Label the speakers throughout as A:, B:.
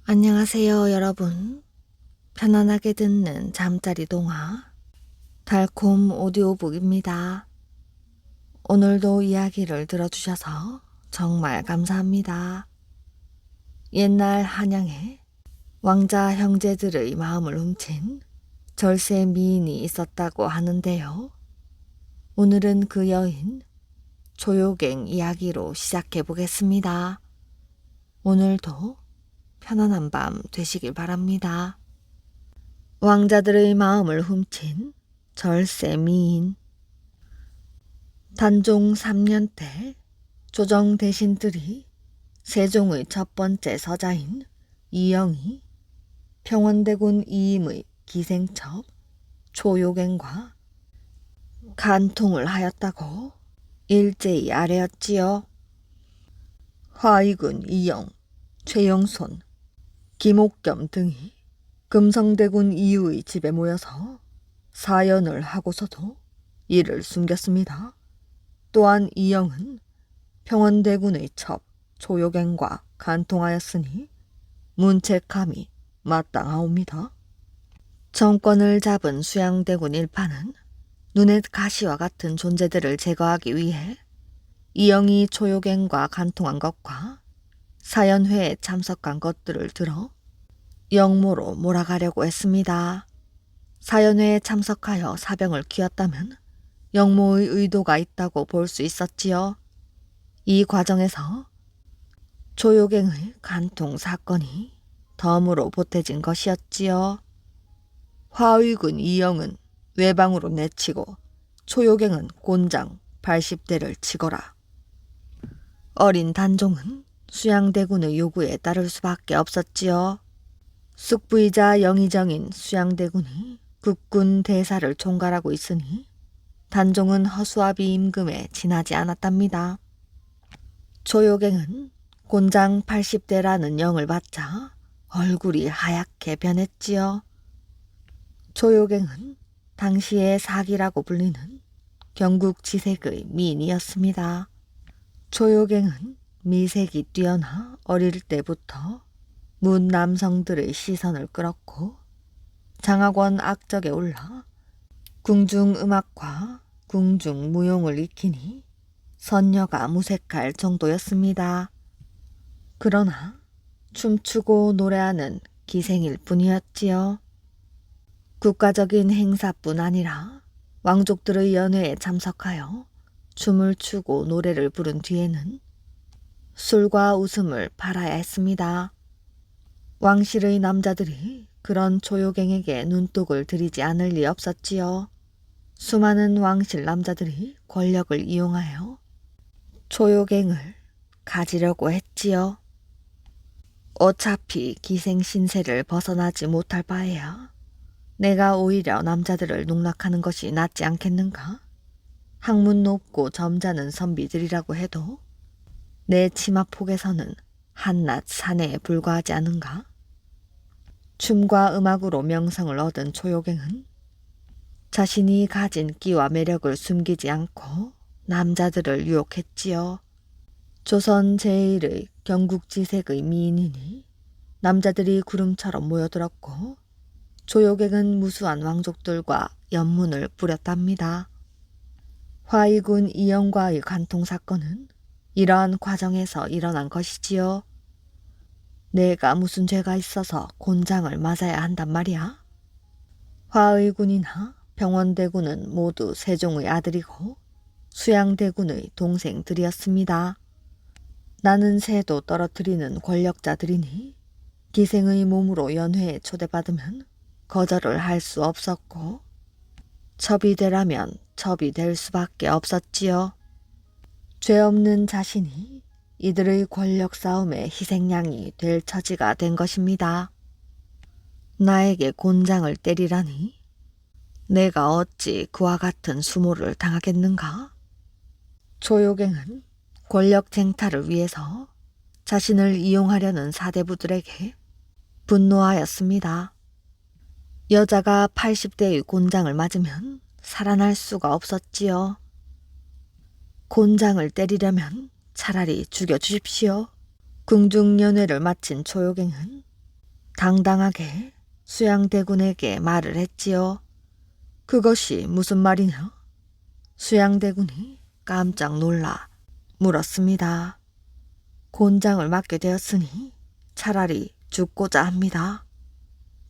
A: 안녕하세요, 여러분. 편안하게 듣는 잠자리 동화 달콤 오디오북입니다. 오늘도 이야기를 들어주셔서 정말 감사합니다. 옛날 한양에 왕자 형제들의 마음을 훔친 절세 미인이 있었다고 하는데요. 오늘은 그 여인 조요갱 이야기로 시작해 보겠습니다. 오늘도 편안한 밤 되시길 바랍니다. 왕자들의 마음을 훔친 절세 미인. 단종 3년 때 조정 대신들이 세종의 첫 번째 서자인 이영이 평원대군 이임의 기생첩 초요갱과 간통을 하였다고 일제히 아뢰었지요. 화의군 이영, 최영손, 김옥겸 등이 금성대군 이유의 집에 모여서 사연을 하고서도 이를 숨겼습니다. 또한 이영은 평원대군의 첩 조요갱과 간통하였으니 문책함이 마땅하옵니다. 정권을 잡은 수양대군 일파는 눈의 가시와 같은 존재들을 제거하기 위해 이영이 조요갱과 간통한 것과 사연회에 참석한 것들을 들어 영모로 몰아가려고 했습니다. 사연회에 참석하여 사병을 키웠다면 영모의 의도가 있다고 볼 수 있었지요. 이 과정에서 조요갱의 간통 사건이 덤으로 보태진 것이었지요. 화의군 이영은 외방으로 내치고 초요갱은 곤장 80대를 치거라. 어린 단종은 수양대군의 요구에 따를 수밖에 없었지요. 숙부이자 영의정인 수양대군이 국군 대사를 총괄하고 있으니 단종은 허수아비 임금에 지나지 않았답니다. 조요갱은 곤장 80대라는 영을 받자 얼굴이 하얗게 변했지요. 조요갱은 당시의 사기라고 불리는 경국지색의 미인이었습니다. 조요갱은 미색이 뛰어나 어릴 때부터 문 남성들의 시선을 끌었고 장학원 악적에 올라 궁중음악과 궁중무용을 익히니 선녀가 무색할 정도였습니다. 그러나 춤추고 노래하는 기생일 뿐이었지요. 국가적인 행사뿐 아니라 왕족들의 연회에 참석하여 춤을 추고 노래를 부른 뒤에는 술과 웃음을 팔아야 했습니다. 왕실의 남자들이 그런 조요갱에게 눈독을 들이지 않을 리 없었지요. 수많은 왕실 남자들이 권력을 이용하여 조요갱을 가지려고 했지요. 어차피 기생신세를 벗어나지 못할 바에야 내가 오히려 남자들을 농락하는 것이 낫지 않겠는가? 학문 높고 점잖은 선비들이라고 해도 내 치마폭에서는 한낱 사내에 불과하지 않은가? 춤과 음악으로 명성을 얻은 조요갱은 자신이 가진 끼와 매력을 숨기지 않고 남자들을 유혹했지요. 조선 제1의 경국지색의 미인이니 남자들이 구름처럼 모여들었고 조요갱은 무수한 왕족들과 연문을 뿌렸답니다. 화의군 이영과의 간통 사건은 이러한 과정에서 일어난 것이지요. 내가 무슨 죄가 있어서 곤장을 맞아야 한단 말이야? 화의군이나 병원대군은 모두 세종의 아들이고 수양대군의 동생들이었습니다. 나는 새도 떨어뜨리는 권력자들이니 기생의 몸으로 연회에 초대받으면 거절을 할 수 없었고 첩이 되라면 첩이 될 수밖에 없었지요. 죄 없는 자신이 이들의 권력 싸움의 희생양이 될 처지가 된 것입니다. 나에게 곤장을 때리라니 내가 어찌 그와 같은 수모를 당하겠는가? 조요갱은 권력 쟁탈을 위해서 자신을 이용하려는 사대부들에게 분노하였습니다. 여자가 80대의 곤장을 맞으면 살아날 수가 없었지요. 곤장을 때리려면 차라리 죽여주십시오. 궁중연회를 마친 초요갱은 당당하게 수양대군에게 말을 했지요. 그것이 무슨 말이냐? 수양대군이 깜짝 놀라 물었습니다. 곤장을 맡게 되었으니 차라리 죽고자 합니다.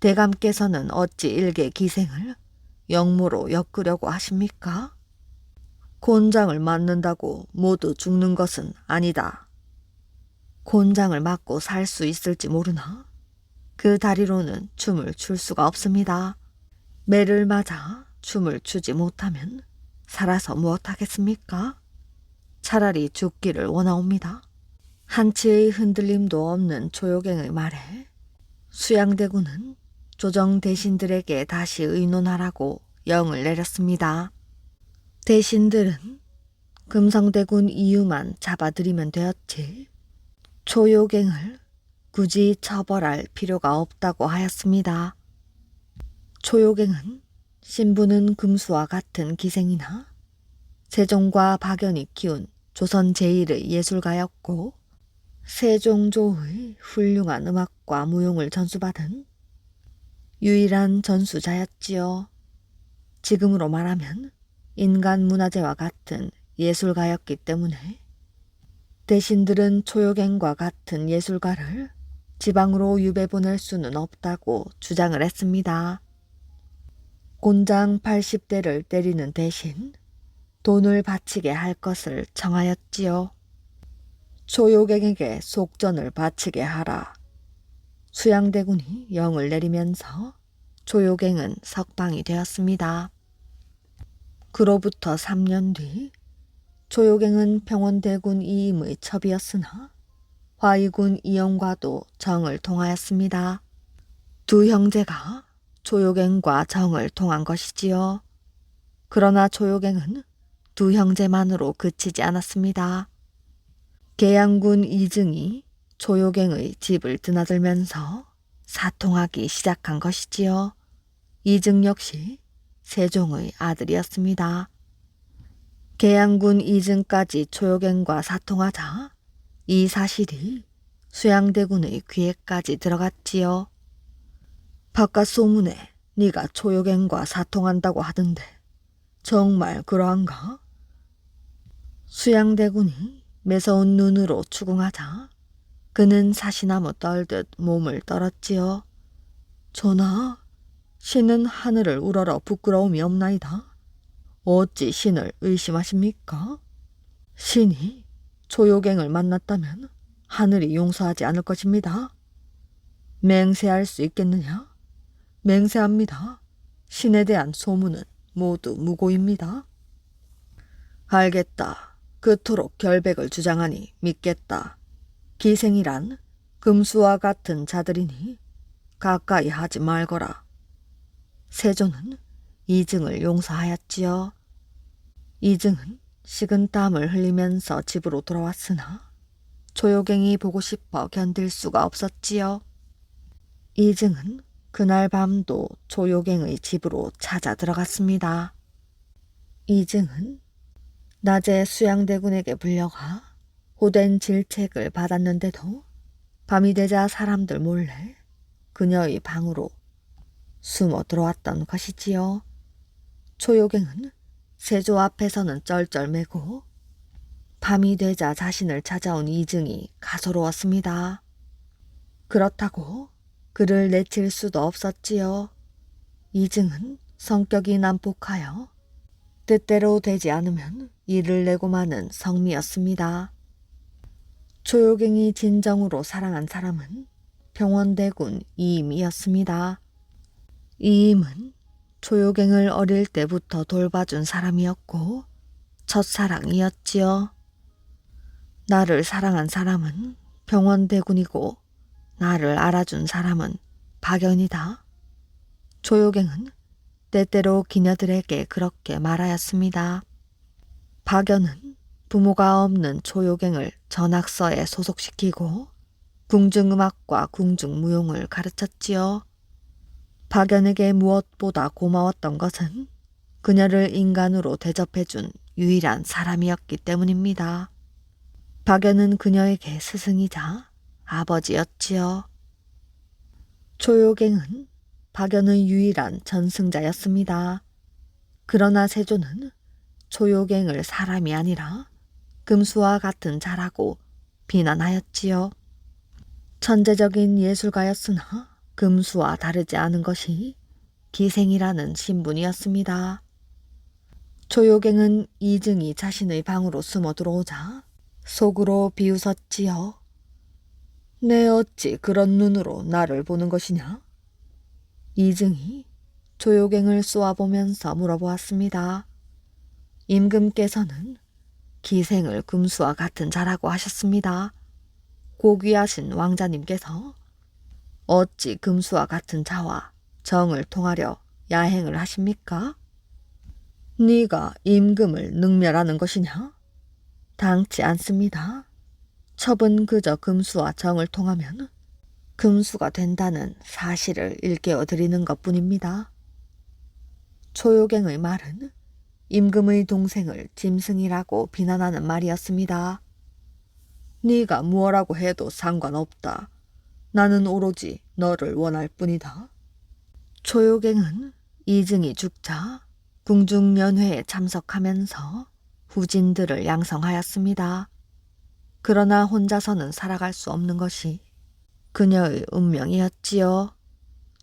A: 대감께서는 어찌 일개 기생을 영모로 엮으려고 하십니까? 곤장을 맡는다고 모두 죽는 것은 아니다. 곤장을 맡고 살 수 있을지 모르나 그 다리로는 춤을 출 수가 없습니다. 매를 맞아 춤을 추지 못하면 살아서 무엇하겠습니까? 차라리 죽기를 원하옵니다. 한치의 흔들림도 없는 조효갱의 말에 수양대군은 조정 대신들에게 다시 의논하라고 영을 내렸습니다. 대신들은 금성대군 이유만 잡아들이면 되었지 조효갱을 굳이 처벌할 필요가 없다고 하였습니다. 조효갱은 신부는 금수와 같은 기생이나 세종과 박연이 키운 조선 제1의 예술가였고 세종조의 훌륭한 음악과 무용을 전수받은 유일한 전수자였지요. 지금으로 말하면 인간문화재와 같은 예술가였기 때문에 대신들은 조효갱과 같은 예술가를 지방으로 유배 보낼 수는 없다고 주장을 했습니다. 곤장 80대를 때리는 대신 돈을 바치게 할 것을 청하였지요. 조효갱에게 속전을 바치게 하라. 수양대군이 영을 내리면서 조효갱은 석방이 되었습니다. 그로부터 3년 뒤 조효갱은 평원대군 이임의 첩이었으나 화의군 이영과도 정을 통하였습니다. 두 형제가 조효갱과 정을 통한 것이지요. 그러나 조효갱은 두 형제만으로 그치지 않았습니다. 계양군 이증이 조효갱의 집을 드나들면서 사통하기 시작한 것이지요. 이증 역시 세종의 아들이었습니다. 계양군 이증까지 조효갱과 사통하자 이 사실이 수양대군의 귀에까지 들어갔지요. 바깥 소문에 네가 조효갱과 사통한다고 하던데 정말 그러한가? 수양대군이 매서운 눈으로 추궁하자 그는 사시나무 떨듯 몸을 떨었지요. 전하, 신은 하늘을 우러러 부끄러움이 없나이다. 어찌 신을 의심하십니까? 신이 조효갱을 만났다면 하늘이 용서하지 않을 것입니다. 맹세할 수 있겠느냐? 맹세합니다. 신에 대한 소문은 모두 무고입니다. 알겠다. 그토록 결백을 주장하니 믿겠다. 기생이란 금수와 같은 자들이니 가까이 하지 말거라. 세조는 이증을 용서하였지요. 이증은 식은 땀을 흘리면서 집으로 돌아왔으나 조효갱이 보고 싶어 견딜 수가 없었지요. 이증은 그날 밤도 조효갱의 집으로 찾아 들어갔습니다. 이증은 낮에 수양대군에게 불려가 호된 질책을 받았는데도 밤이 되자 사람들 몰래 그녀의 방으로 숨어 들어왔던 것이지요. 조효갱은 세조 앞에서는 쩔쩔매고 밤이 되자 자신을 찾아온 이증이 가소로웠습니다. 그렇다고 그를 내칠 수도 없었지요. 이증은 성격이 난폭하여 뜻대로 되지 않으면 일을 내고 마는 성미였습니다. 조효갱이 진정으로 사랑한 사람은 평원대군 이임이었습니다. 이임은 조효갱을 어릴 때부터 돌봐준 사람이었고 첫사랑이었지요. 나를 사랑한 사람은 평원대군이고 나를 알아준 사람은 박연이다. 조효갱은 때때로 기녀들에게 그렇게 말하였습니다. 박연은 부모가 없는 조효갱을 전학서에 소속시키고 궁중음악과 궁중무용을 가르쳤지요. 박연에게 무엇보다 고마웠던 것은 그녀를 인간으로 대접해준 유일한 사람이었기 때문입니다. 박연은 그녀에게 스승이자 아버지였지요. 조요갱은 박연의 유일한 전승자였습니다. 그러나 세조는 조요갱을 사람이 아니라 금수와 같은 자라고 비난하였지요. 천재적인 예술가였으나 금수와 다르지 않은 것이 기생이라는 신분이었습니다. 조요갱은 이증이 자신의 방으로 숨어 들어오자 속으로 비웃었지요. 내 어찌 그런 눈으로 나를 보는 것이냐? 이증이 조요갱을 쏘아보면서 물어보았습니다. 임금께서는 기생을 금수와 같은 자라고 하셨습니다. 고귀하신 왕자님께서 어찌 금수와 같은 자와 정을 통하려 야행을 하십니까? 네가 임금을 능멸하는 것이냐? 당치 않습니다. 첩은 그저 금수와 정을 통하면 금수가 된다는 사실을 일깨워 드리는 것뿐입니다. 조요갱의 말은 임금의 동생을 짐승이라고 비난하는 말이었습니다. 네가 무엇라고 해도 상관없다. 나는 오로지 너를 원할 뿐이다. 조요갱은 이증이 죽자 궁중연회에 참석하면서 후진들을 양성하였습니다. 그러나 혼자서는 살아갈 수 없는 것이 그녀의 운명이었지요.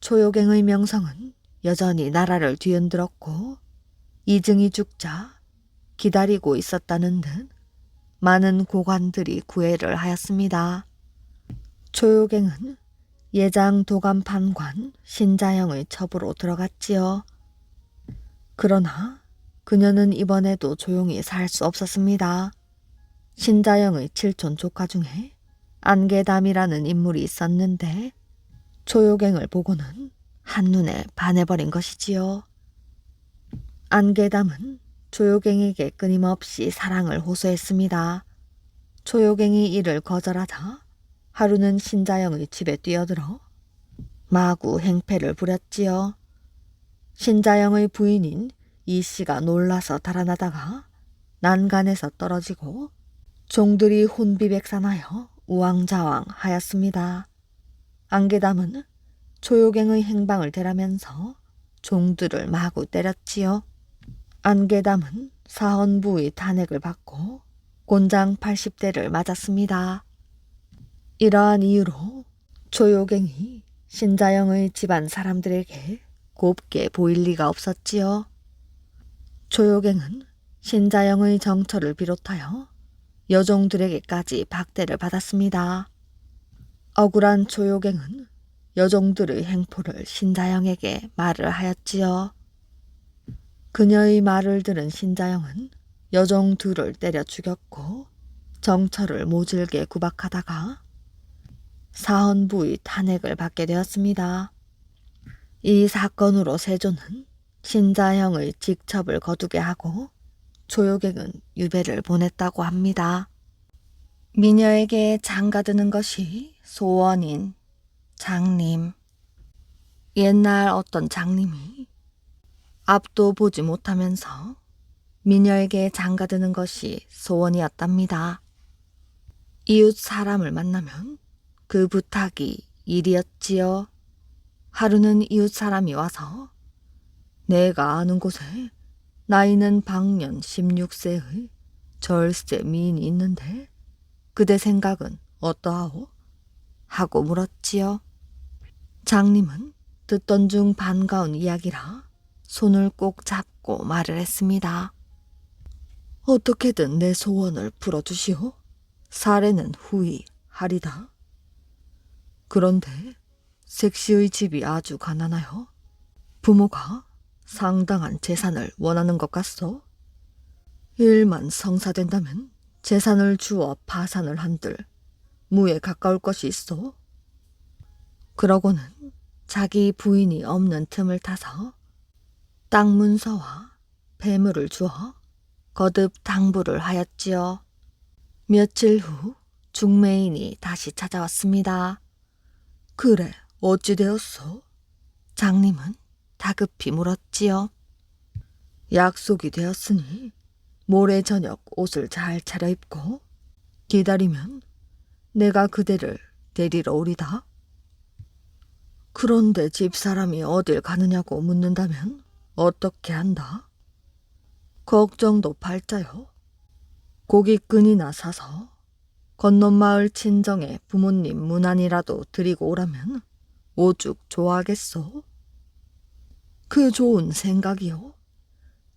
A: 조요갱의 명성은 여전히 나라를 뒤흔들었고 이증이 죽자 기다리고 있었다는 듯 많은 고관들이 구애를 하였습니다. 조요갱은 예장 도감판관 신자영의 첩으로 들어갔지요. 그러나 그녀는 이번에도 조용히 살 수 없었습니다. 신자영의 칠촌 조카 중에 안개담이라는 인물이 있었는데 조요갱을 보고는 한눈에 반해버린 것이지요. 안개담은 조요갱에게 끊임없이 사랑을 호소했습니다. 조요갱이 이를 거절하자 하루는 신자영의 집에 뛰어들어 마구 행패를 부렸지요. 신자영의 부인인 이씨가 놀라서 달아나다가 난간에서 떨어지고 종들이 혼비백산하여 우왕좌왕 하였습니다. 안개담은 조요갱의 행방을 대라면서 종들을 마구 때렸지요. 안개담은 사헌부의 탄핵을 받고 곤장 80대를 맞았습니다. 이러한 이유로 조요갱이 신자영의 집안 사람들에게 곱게 보일 리가 없었지요. 조요갱은 신자영의 정처를 비롯하여 여종들에게까지 박대를 받았습니다. 억울한 조요갱은 여종들의 행포를 신자영에게 말을 하였지요. 그녀의 말을 들은 신자영은 여종 둘을 때려 죽였고 정처를 모질게 구박하다가 사헌부의 탄핵을 받게 되었습니다. 이 사건으로 세조는 신자영의 직첩을 거두게 하고 조요갱은 유배를 보냈다고 합니다. 미녀에게 장가드는 것이 소원인 장님. 옛날 어떤 장님이 앞도 보지 못하면서 미녀에게 장가드는 것이 소원이었답니다. 이웃 사람을 만나면 그 부탁이 일이었지요. 하루는 이웃 사람이 와서 내가 아는 곳에 나이는 방년 16세의 절세 미인이 있는데 그대 생각은 어떠하오? 하고 물었지요. 장님은 듣던 중 반가운 이야기라 손을 꼭 잡고 말을 했습니다. 어떻게든 내 소원을 풀어주시오. 사례는 후히 하리다. 그런데 색시의 집이 아주 가난하여 부모가 상당한 재산을 원하는 것 같소. 일만 성사된다면 재산을 주어 파산을 한들 무에 가까울 것이 있어. 그러고는 자기 부인이 없는 틈을 타서 땅 문서와 배물을 주어 거듭 당부를 하였지요. 며칠 후 중매인이 다시 찾아왔습니다. 그래, 어찌 되었소? 장님은 다급히 물었지요. 약속이 되었으니 모레 저녁 옷을 잘 차려입고 기다리면 내가 그대를 데리러 오리다. 그런데 집사람이 어딜 가느냐고 묻는다면 어떻게 한다? 걱정도 팔자요. 고깃근이나 사서 건넌마을 친정에 부모님 문안이라도 드리고 오라면 오죽 좋아하겠소? 그 좋은 생각이요.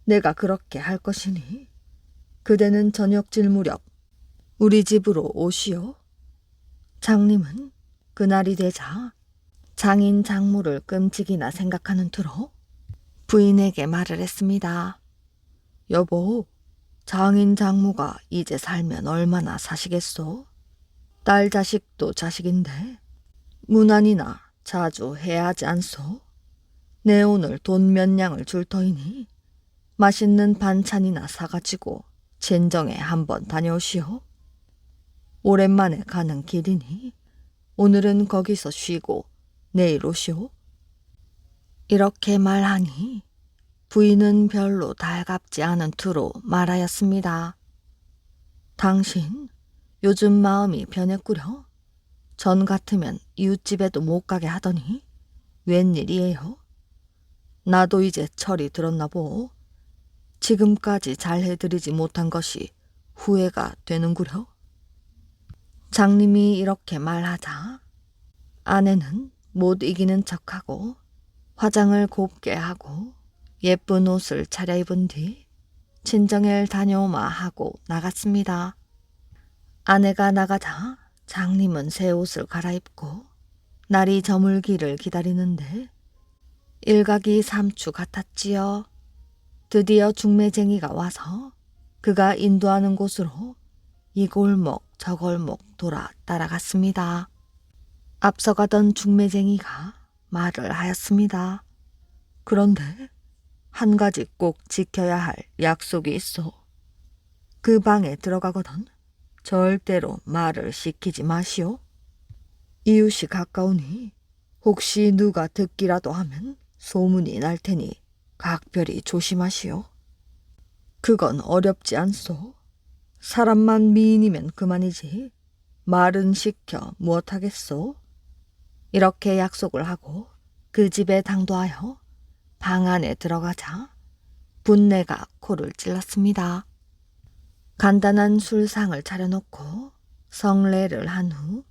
A: 내가 그렇게 할 것이니 그대는 저녁질 무렵 우리 집으로 오시오. 장님은 그날이 되자 장인 장모를 끔찍이나 생각하는 투로 부인에게 말을 했습니다. 여보, 장인 장모가 이제 살면 얼마나 사시겠소? 딸 자식도 자식인데 문안이나 자주 해야 하지 않소? 내 오늘 돈 몇 냥을 줄 터이니 맛있는 반찬이나 사가지고 친정에 한번 다녀오시오. 오랜만에 가는 길이니 오늘은 거기서 쉬고 내일 오시오. 이렇게 말하니 부인은 별로 달갑지 않은 투로 말하였습니다. 당신 요즘 마음이 변했구려. 전 같으면 이웃집에도 못 가게 하더니 웬일이에요? 나도 이제 철이 들었나 보. 지금까지 잘 해드리지 못한 것이 후회가 되는구려. 장님이 이렇게 말하자 아내는 못 이기는 척하고 화장을 곱게 하고 예쁜 옷을 차려입은 뒤 친정에 다녀오마 하고 나갔습니다. 아내가 나가자 장님은 새 옷을 갈아입고 날이 저물기를 기다리는데 일각이 삼추 같았지요. 드디어 중매쟁이가 와서 그가 인도하는 곳으로 이 골목 저 골목 돌아 따라갔습니다. 앞서가던 중매쟁이가 말을 하였습니다. 그런데 한 가지 꼭 지켜야 할 약속이 있어. 그 방에 들어가거든 절대로 말을 시키지 마시오. 이웃이 가까우니 혹시 누가 듣기라도 하면 소문이 날 테니 각별히 조심하시오. 그건 어렵지 않소. 사람만 미인이면 그만이지 말은 시켜 무엇하겠소. 이렇게 약속을 하고 그 집에 당도하여 방 안에 들어가자 분내가 코를 찔렀습니다. 간단한 술상을 차려놓고 성례를 한 후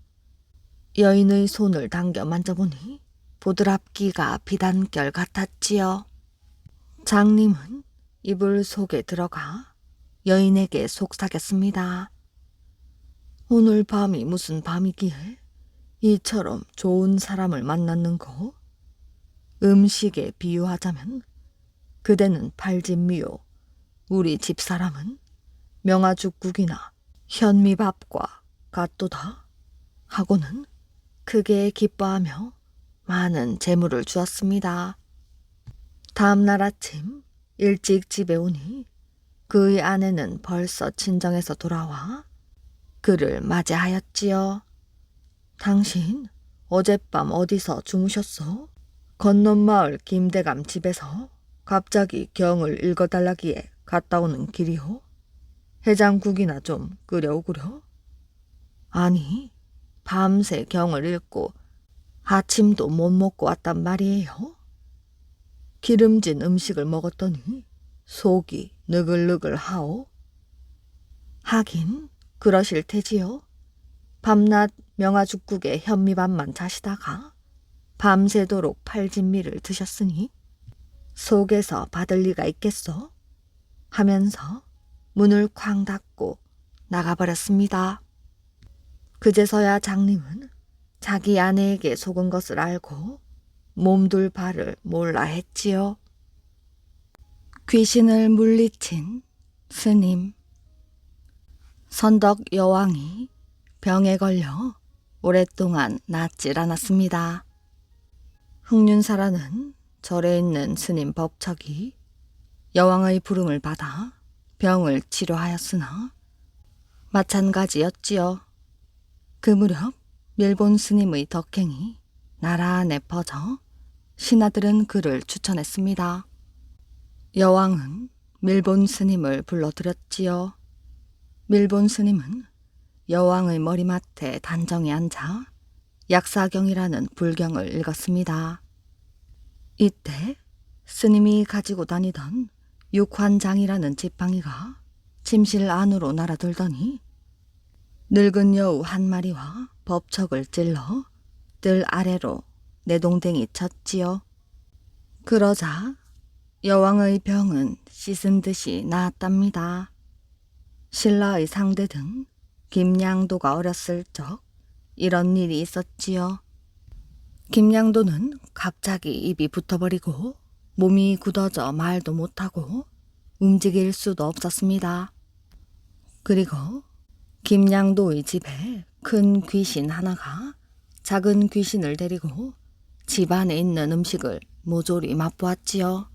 A: 여인의 손을 당겨 만져보니 보드랍기가 비단결 같았지요. 장님은 이불 속에 들어가 여인에게 속삭였습니다. 오늘 밤이 무슨 밤이기에 이처럼 좋은 사람을 만났는고? 음식에 비유하자면 그대는 팔진미요. 우리 집사람은 명아죽국이나 현미밥과 같도다 하고는 크게 기뻐하며 많은 재물을 주었습니다. 다음 날 아침 일찍 집에 오니 그의 아내는 벌써 친정에서 돌아와 그를 맞이하였지요. 당신 어젯밤 어디서 주무셨어? 건넌마을 김대감 집에서 갑자기 경을 읽어달라기에 갔다 오는 길이요. 해장국이나 좀 끓여오구려. 아니, 밤새 경을 읽고 아침도 못 먹고 왔단 말이에요. 기름진 음식을 먹었더니 속이 느글느글하오. 하긴 그러실 테지요. 밤낮 명아죽국에 현미밥만 자시다가 밤새도록 팔진미를 드셨으니 속에서 받을 리가 있겠소? 하면서 문을 쾅 닫고 나가버렸습니다. 그제서야 장님은 자기 아내에게 속은 것을 알고 몸둘 바를 몰라 했지요. 귀신을 물리친 스님. 선덕 여왕이 병에 걸려 오랫동안 낫질 않았습니다. 흑륜사라는 절에 있는 스님 법척이 여왕의 부름을 받아 병을 치료하였으나 마찬가지였지요. 그 무렵 밀본 스님의 덕행이 나라 안에 퍼져 신하들은 그를 추천했습니다. 여왕은 밀본 스님을 불러들였지요. 밀본 스님은 여왕의 머리맡에 단정히 앉아 약사경이라는 불경을 읽었습니다. 이때 스님이 가지고 다니던 육환장이라는 지팡이가 침실 안으로 날아들더니 늙은 여우 한 마리와 법척을 찔러 뜰 아래로 내동댕이 쳤지요. 그러자 여왕의 병은 씻은 듯이 나았답니다. 신라의 상대 등 김양도가 어렸을 적 이런 일이 있었지요. 김양도는 갑자기 입이 붙어버리고 몸이 굳어져 말도 못하고 움직일 수도 없었습니다. 그리고 김양도의 집에 큰 귀신 하나가 작은 귀신을 데리고 집 안에 있는 음식을 모조리 맛보았지요.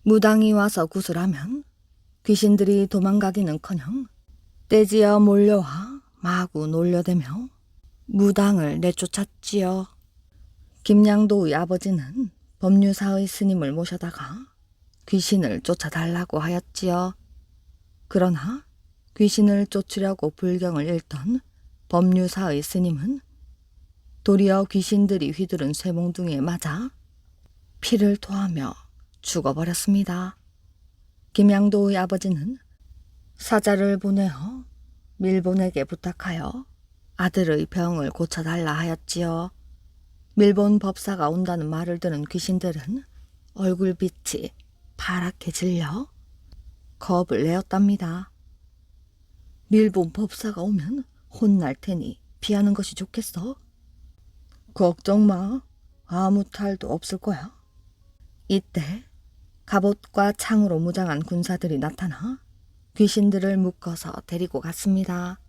A: 무당이 와서 구슬하면 귀신들이 도망가기는커녕 떼지어 몰려와 마구 놀려대며 무당을 내쫓았지요. 김양도의 아버지는 법류사의 스님을 모셔다가 귀신을 쫓아달라고 하였지요. 그러나 귀신을 쫓으려고 불경을 읽던 법류사의 스님은 도리어 귀신들이 휘두른 쇠몽둥이에 맞아 피를 토하며 죽어버렸습니다. 김양도의 아버지는 사자를 보내어 밀본에게 부탁하여 아들의 병을 고쳐달라 하였지요. 밀본 법사가 온다는 말을 들은 귀신들은 얼굴빛이 파랗게 질려 겁을 내었답니다. 밀본 법사가 오면 혼날 테니 피하는 것이 좋겠어. 걱정 마. 아무 탈도 없을 거야. 이때 갑옷과 창으로 무장한 군사들이 나타나 귀신들을 묶어서 데리고 갔습니다.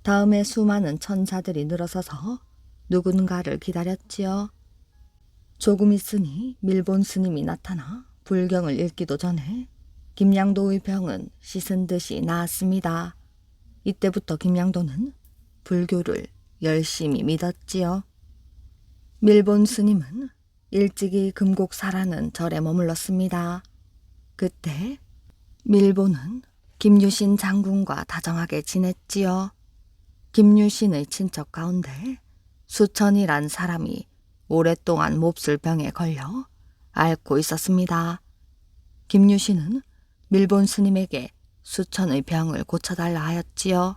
A: 다음에 수많은 천사들이 늘어서서 누군가를 기다렸지요. 조금 있으니 밀본 스님이 나타나 불경을 읽기도 전에 김양도의 병은 씻은 듯이 나았습니다. 이때부터 김양도는 불교를 열심히 믿었지요. 밀본 스님은 일찍이 금곡사라는 절에 머물렀습니다. 그때 밀본은 김유신 장군과 다정하게 지냈지요. 김유신의 친척 가운데 수천이란 사람이 오랫동안 몹쓸 병에 걸려 앓고 있었습니다. 김유신은 밀본 스님에게 수천의 병을 고쳐달라 하였지요.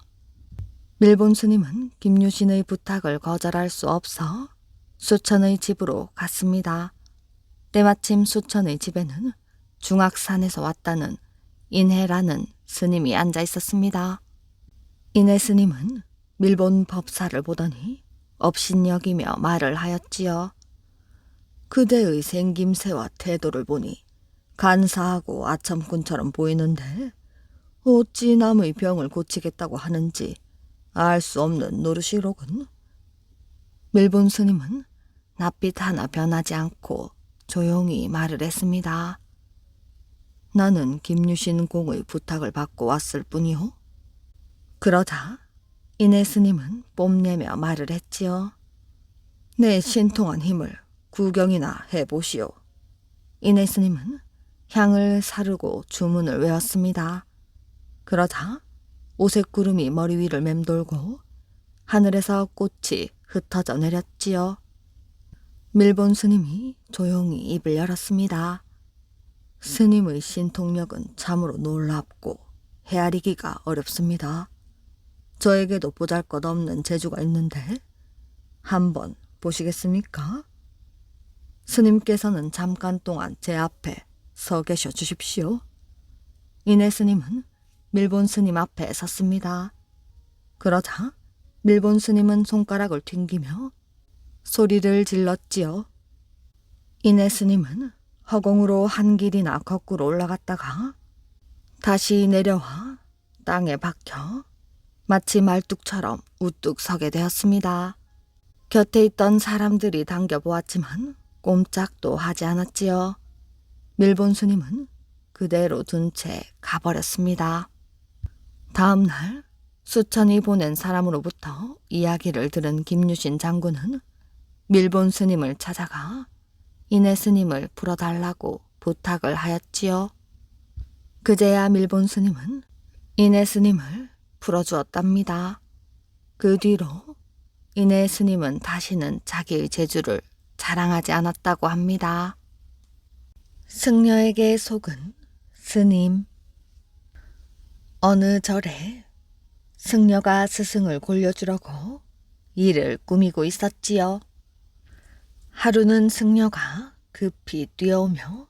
A: 밀본 스님은 김유신의 부탁을 거절할 수 없어 수천의 집으로 갔습니다. 때마침 수천의 집에는 중악산에서 왔다는 인해라는 스님이 앉아 있었습니다. 인해 스님은 밀본 법사를 보더니 업신여기며 말을 하였지요. 그대의 생김새와 태도를 보니 간사하고 아첨꾼처럼 보이는데 어찌 남의 병을 고치겠다고 하는지 알 수 없는 노릇이로군. 밀본 스님은 낯빛 하나 변하지 않고 조용히 말을 했습니다. 나는 김유신 공의 부탁을 받고 왔을 뿐이요. 그러자 인해 스님은 뽐내며 말을 했지요. 내 신통한 힘을 구경이나 해보시오. 인해 스님은 향을 사르고 주문을 외웠습니다. 그러자 오색구름이 머리 위를 맴돌고 하늘에서 꽃이 흩어져 내렸지요. 밀본 스님이 조용히 입을 열었습니다. 스님의 신통력은 참으로 놀랍고 헤아리기가 어렵습니다. 저에게도 보잘것없는 재주가 있는데 한번 보시겠습니까? 스님께서는 잠깐 동안 제 앞에 서 계셔 주십시오. 인해 스님은 밀본 스님 앞에 섰습니다. 그러자 밀본 스님은 손가락을 튕기며 소리를 질렀지요. 인해 스님은 허공으로 한 길이나 거꾸로 올라갔다가 다시 내려와 땅에 박혀 마치 말뚝처럼 우뚝 서게 되었습니다. 곁에 있던 사람들이 당겨보았지만 꼼짝도 하지 않았지요. 밀본 스님은 그대로 둔 채 가버렸습니다. 다음 날 수천이 보낸 사람으로부터 이야기를 들은 김유신 장군은 밀본 스님을 찾아가 인해 스님을 풀어달라고 부탁을 하였지요. 그제야 밀본 스님은 인해 스님을 풀어주었답니다. 그 뒤로 이내 스님은 다시는 자기의 재주를 자랑하지 않았다고 합니다. 승려에게 속은 스님. 어느 절에 승려가 스승을 골려주려고 일을 꾸미고 있었지요. 하루는 승려가 급히 뛰어오며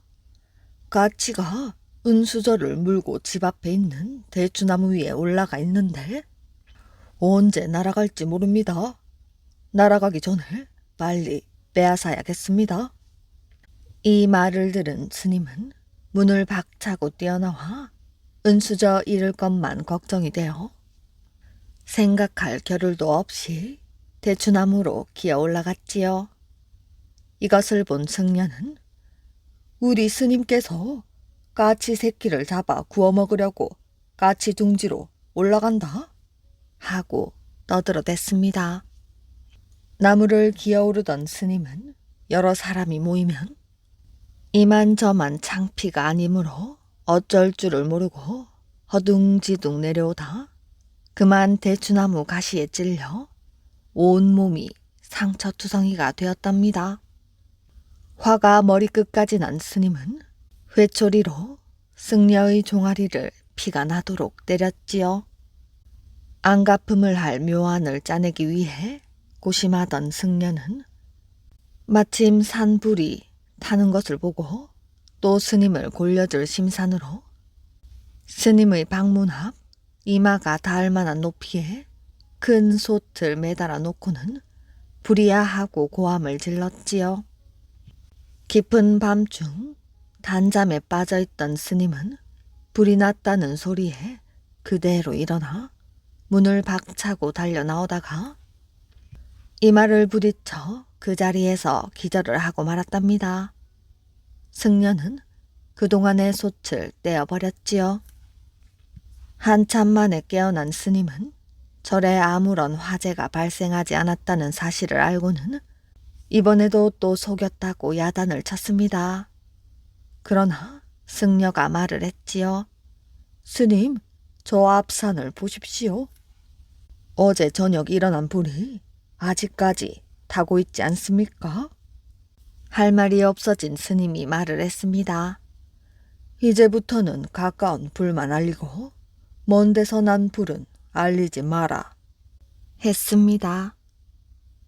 A: 가치가 은수저를 물고 집 앞에 있는 대추나무 위에 올라가 있는데 언제 날아갈지 모릅니다. 날아가기 전에 빨리 빼앗아야겠습니다. 이 말을 들은 스님은 문을 박차고 뛰어나와 은수저 잃을 것만 걱정이 되어 생각할 겨를도 없이 대추나무로 기어 올라갔지요. 이것을 본 승려는 우리 스님께서 까치 새끼를 잡아 구워 먹으려고 까치 둥지로 올라간다 하고 떠들어댔습니다. 나무를 기어오르던 스님은 여러 사람이 모이면 이만저만 창피가 아니므로 어쩔 줄을 모르고 허둥지둥 내려오다 그만 대추나무 가시에 찔려 온몸이 상처투성이가 되었답니다. 화가 머리끝까지 난 스님은 회초리로 승려의 종아리를 피가 나도록 때렸지요. 안갚음을 할 묘안을 짜내기 위해 고심하던 승려는 마침 산불이 타는 것을 보고 또 스님을 골려줄 심산으로 스님의 방문 앞 이마가 닿을 만한 높이에 큰 솥을 매달아 놓고는 불이야 하고 고함을 질렀지요. 깊은 밤중 단잠에 빠져있던 스님은 불이 났다는 소리에 그대로 일어나 문을 박차고 달려나오다가 이마를 부딪혀 그 자리에서 기절을 하고 말았답니다. 승려는 그동안의 솥을 떼어버렸지요. 한참 만에 깨어난 스님은 절에 아무런 화재가 발생하지 않았다는 사실을 알고는 이번에도 또 속였다고 야단을 쳤습니다. 그러나 승려가 말을 했지요. 스님, 저 앞산을 보십시오. 어제 저녁 일어난 불이 아직까지 타고 있지 않습니까? 할 말이 없어진 스님이 말을 했습니다. 이제부터는 가까운 불만 알리고 먼 데서 난 불은 알리지 마라. 했습니다.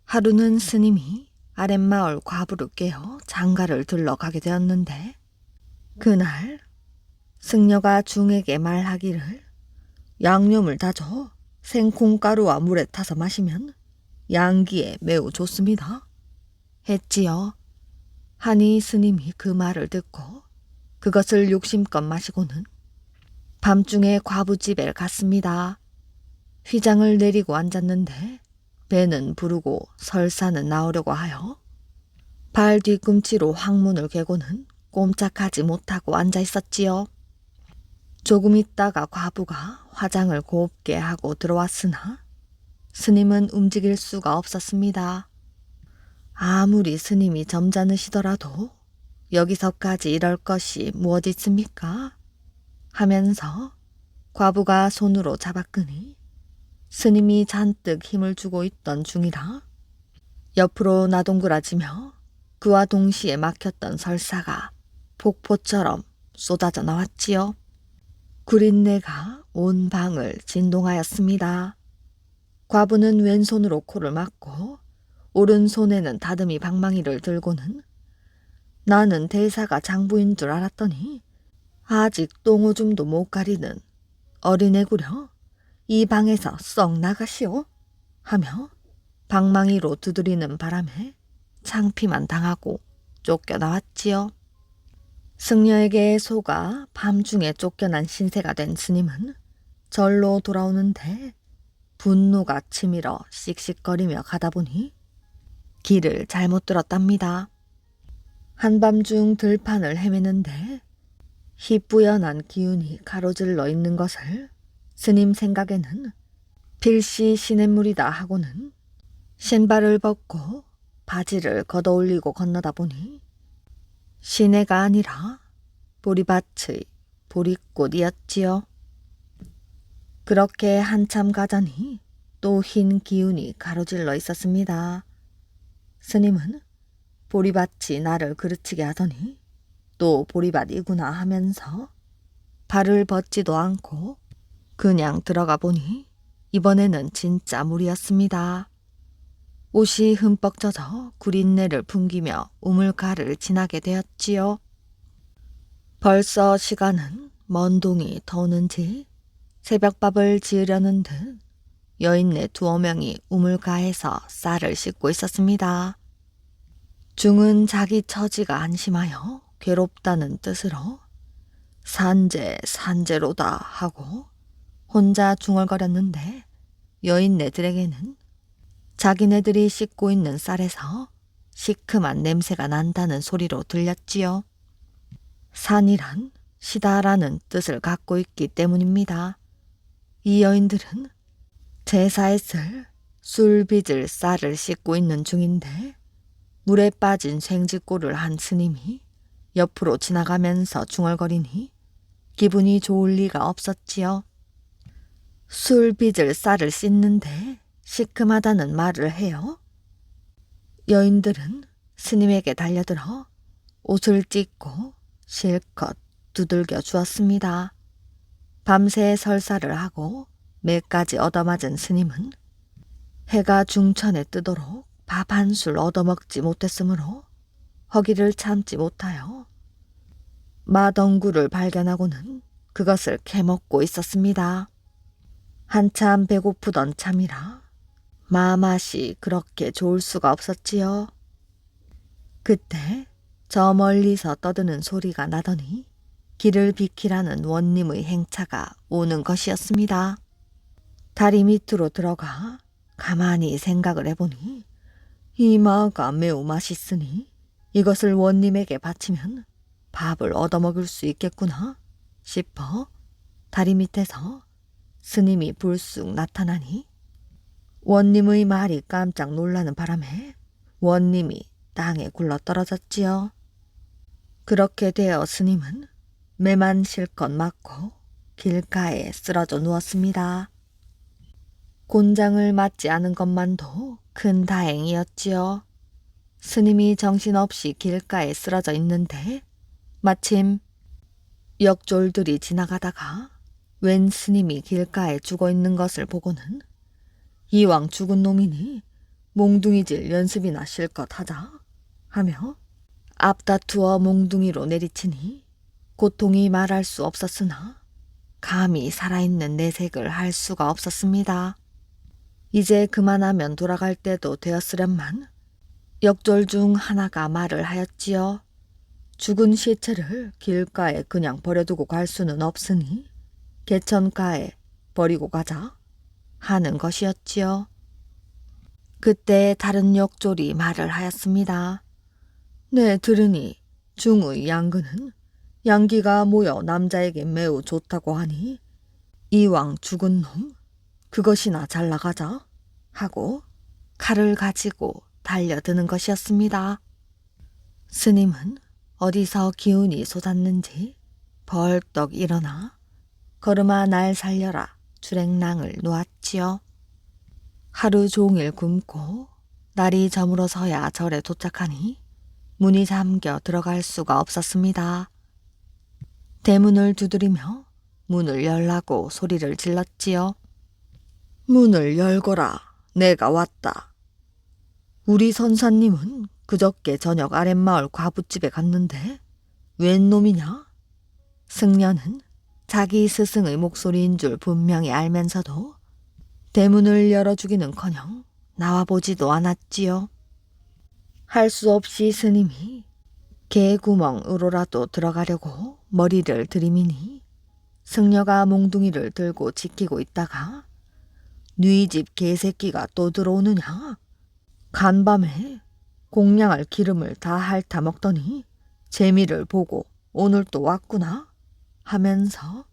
A: 하루는 스님이 아랫마을 과부를 깨어 장가를 들러 가게 되었는데 그날 승려가 중에게 말하기를 양념을 다져 생콩가루와 물에 타서 마시면 양기에 매우 좋습니다. 했지요. 하니 스님이 그 말을 듣고 그것을 욕심껏 마시고는 밤중에 과부집에 갔습니다. 휘장을 내리고 앉았는데 배는 부르고 설사는 나오려고 하여 발 뒤꿈치로 황문을 괴고는 꼼짝하지 못하고 앉아 있었지요. 조금 있다가 과부가 화장을 곱게 하고 들어왔으나 스님은 움직일 수가 없었습니다. 아무리 스님이 점잖으시더라도 여기서까지 이럴 것이 무엇 있습니까? 하면서 과부가 손으로 잡아끄니 스님이 잔뜩 힘을 주고 있던 중이라 옆으로 나동그라지며 그와 동시에 막혔던 설사가 폭포처럼 쏟아져 나왔지요. 구린내가 온 방을 진동하였습니다. 과부는 왼손으로 코를 막고 오른손에는 다듬이 방망이를 들고는 나는 대사가 장부인 줄 알았더니 아직 똥오줌도 못 가리는 어린애구려 이 방에서 썩 나가시오 하며 방망이로 두드리는 바람에 창피만 당하고 쫓겨나왔지요. 승려에게 속아 밤중에 쫓겨난 신세가 된 스님은 절로 돌아오는데 분노가 치밀어 씩씩거리며 가다 보니 길을 잘못 들었답니다. 한밤중 들판을 헤매는데 희뿌연한 기운이 가로질러 있는 것을 스님 생각에는 필시 시냇물이다 하고는 신발을 벗고 바지를 걷어올리고 건너다 보니 시내가 아니라 보리밭의 보리꽃이었지요. 그렇게 한참 가자니 또 흰 기운이 가로질러 있었습니다. 스님은 보리밭이 나를 그르치게 하더니 또 보리밭이구나 하면서 발을 벗지도 않고 그냥 들어가 보니 이번에는 진짜 물이었습니다. 옷이 흠뻑 젖어 구린내를 풍기며 우물가를 지나게 되었지요. 벌써 시간은 먼 동이 더우는지 새벽밥을 지으려는 듯 여인네 두어 명이 우물가에서 쌀을 씻고 있었습니다. 중은 자기 처지가 한심하여 괴롭다는 뜻으로 산재로다 하고 혼자 중얼거렸는데 여인네들에게는 자기네들이 씻고 있는 쌀에서 시큼한 냄새가 난다는 소리로 들렸지요. 산이란 시다라는 뜻을 갖고 있기 때문입니다. 이 여인들은 제사에 쓸 술 빚을 쌀을 씻고 있는 중인데 물에 빠진 생쥐꼴을 한 스님이 옆으로 지나가면서 중얼거리니 기분이 좋을 리가 없었지요. 술 빚을 쌀을 씻는데 시큼하다는 말을 해요. 여인들은 스님에게 달려들어 옷을 찢고 실컷 두들겨 주었습니다. 밤새 설사를 하고 매까지 얻어맞은 스님은 해가 중천에 뜨도록 밥 한 술 얻어먹지 못했으므로 허기를 참지 못하여 마덩굴을 발견하고는 그것을 캐먹고 있었습니다. 한참 배고프던 참이라 마맛이 그렇게 좋을 수가 없었지요. 그때 저 멀리서 떠드는 소리가 나더니 길을 비키라는 원님의 행차가 오는 것이었습니다. 다리 밑으로 들어가 가만히 생각을 해보니 이 마가 매우 맛있으니 이것을 원님에게 바치면 밥을 얻어먹을 수 있겠구나 싶어 다리 밑에서 스님이 불쑥 나타나니 원님의 말이 깜짝 놀라는 바람에 원님이 땅에 굴러떨어졌지요. 그렇게 되어 스님은 매만 실컷 맞고 길가에 쓰러져 누웠습니다. 곤장을 맞지 않은 것만도 큰 다행이었지요. 스님이 정신없이 길가에 쓰러져 있는데 마침 역졸들이 지나가다가 웬 스님이 길가에 죽어 있는 것을 보고는 이왕 죽은 놈이니 몽둥이질 연습이나 실컷 하자 하며 앞다투어 몽둥이로 내리치니 고통이 말할 수 없었으나 감히 살아있는 내색을 할 수가 없었습니다. 이제 그만하면 돌아갈 때도 되었으련만 역졸 중 하나가 말을 하였지요. 죽은 시체를 길가에 그냥 버려두고 갈 수는 없으니 개천가에 버리고 가자 하는 것이었지요. 그때 다른 역졸이 말을 하였습니다. 네, 들으니 중의 양근은 양기가 모여 남자에게 매우 좋다고 하니 이왕 죽은 놈 그것이나 잘 나가자 하고 칼을 가지고 달려드는 것이었습니다. 스님은 어디서 기운이 솟았는지 벌떡 일어나 걸음아 날 살려라 주랭랑을 놓았지요. 하루 종일 굶고 날이 저물어서야 절에 도착하니 문이 잠겨 들어갈 수가 없었습니다. 대문을 두드리며 문을 열라고 소리를 질렀지요. 문을 열거라, 내가 왔다. 우리 선사님은 그저께 저녁 아랫마을 과부집에 갔는데 웬 놈이냐? 승려는 자기 스승의 목소리인 줄 분명히 알면서도 대문을 열어주기는커녕 나와보지도 않았지요. 할 수 없이 스님이 개구멍으로라도 들어가려고 머리를 들이미니 승려가 몽둥이를 들고 지키고 있다가 네 집 개새끼가 또 들어오느냐? 간밤에 공양할 기름을 다 핥아 먹더니 재미를 보고 오늘 또 왔구나 하면서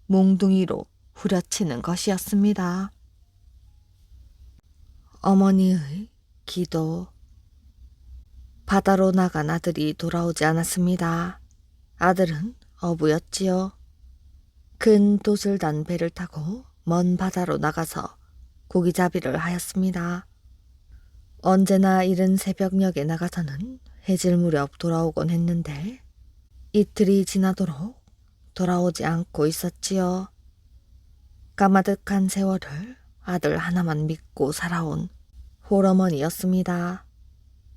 A: 몽둥이로 후려치는 것이었습니다. 어머니의 기도. 바다로 나간 아들이 돌아오지 않았습니다. 아들은 어부였지요. 큰 돛을 단 배를 타고 먼 바다로 나가서 고기잡이를 하였습니다. 언제나 이른 새벽녘에 나가서는 해질 무렵 돌아오곤 했는데 이틀이 지나도록 돌아오지 않고 있었지요. 까마득한 세월을 아들 하나만 믿고 살아온 홀어머니였습니다.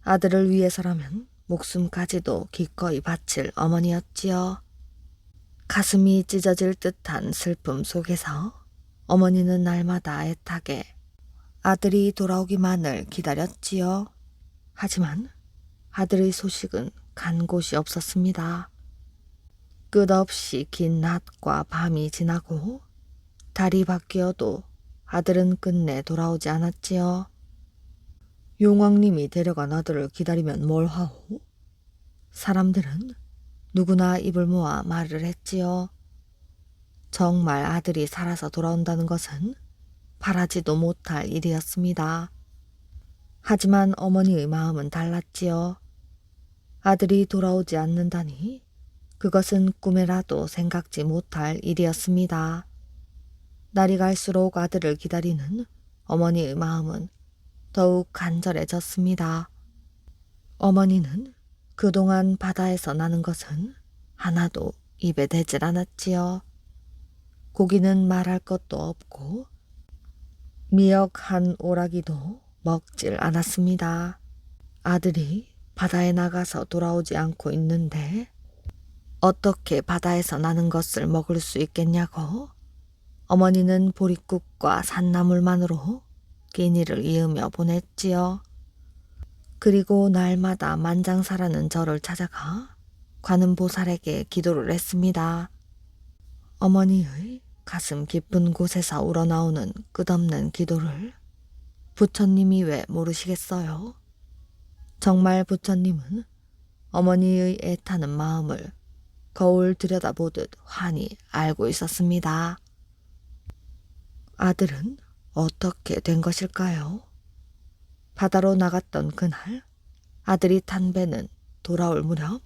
A: 아들을 위해서라면 목숨까지도 기꺼이 바칠 어머니였지요. 가슴이 찢어질 듯한 슬픔 속에서 어머니는 날마다 애타게 아들이 돌아오기만을 기다렸지요. 하지만 아들의 소식은 간 곳이 없었습니다. 끝없이 긴 낮과 밤이 지나고 달이 바뀌어도 아들은 끝내 돌아오지 않았지요. 용왕님이 데려간 아들을 기다리면 뭘 하오? 사람들은 누구나 입을 모아 말을 했지요. 정말 아들이 살아서 돌아온다는 것은 바라지도 못할 일이었습니다. 하지만 어머니의 마음은 달랐지요. 아들이 돌아오지 않는다니 그것은 꿈에라도 생각지 못할 일이었습니다. 날이 갈수록 아들을 기다리는 어머니의 마음은 더욱 간절해졌습니다. 어머니는 그동안 바다에서 나는 것은 하나도 입에 대질 않았지요. 고기는 말할 것도 없고 미역 한 오라기도 먹질 않았습니다. 아들이 바다에 나가서 돌아오지 않고 있는데 어떻게 바다에서 나는 것을 먹을 수 있겠냐고 어머니는 보릿국과 산나물만으로 끼니를 이으며 보냈지요. 그리고 날마다 만장사라는 절을 찾아가 관음보살에게 기도를 했습니다. 어머니의 가슴 깊은 곳에서 우러나오는 끝없는 기도를 부처님이 왜 모르시겠어요? 정말 부처님은 어머니의 애타는 마음을 거울 들여다보듯 환히 알고 있었습니다. 아들은 어떻게 된 것일까요? 바다로 나갔던 그날 아들이 탄 배는 돌아올 무렵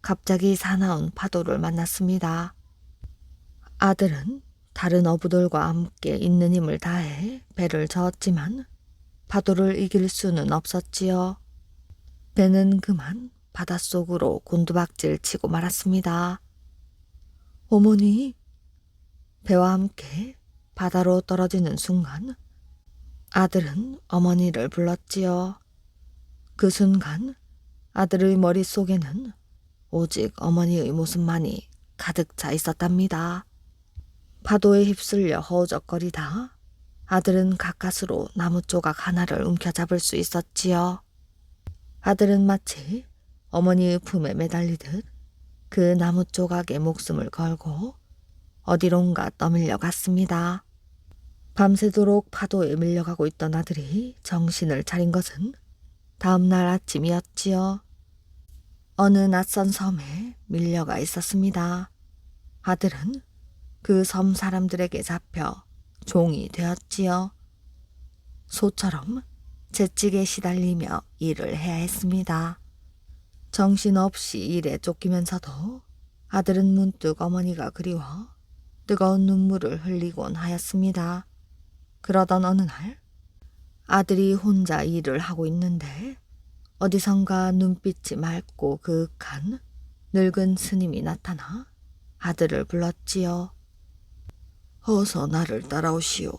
A: 갑자기 사나운 파도를 만났습니다. 아들은 다른 어부들과 함께 있는 힘을 다해 배를 저었지만 파도를 이길 수는 없었지요. 배는 그만 바닷속으로 곤두박질 치고 말았습니다. 어머니! 배와 함께 바다로 떨어지는 순간 아들은 어머니를 불렀지요. 그 순간 아들의 머릿속에는 오직 어머니의 모습만이 가득 차 있었답니다. 파도에 휩쓸려 허우적거리다 아들은 가까스로 나무 조각 하나를 움켜잡을 수 있었지요. 아들은 마치 어머니의 품에 매달리듯 그 나무 조각에 목숨을 걸고 어디론가 떠밀려 갔습니다. 밤새도록 파도에 밀려가고 있던 아들이 정신을 차린 것은 다음 날 아침이었지요. 어느 낯선 섬에 밀려가 있었습니다. 아들은 그 섬 사람들에게 잡혀 종이 되었지요. 소처럼 채찍에 시달리며 일을 해야 했습니다. 정신없이 일에 쫓기면서도 아들은 문득 어머니가 그리워 뜨거운 눈물을 흘리곤 하였습니다. 그러던 어느 날 아들이 혼자 일을 하고 있는데 어디선가 눈빛이 맑고 그윽한 늙은 스님이 나타나 아들을 불렀지요. 어서 나를 따라오시오.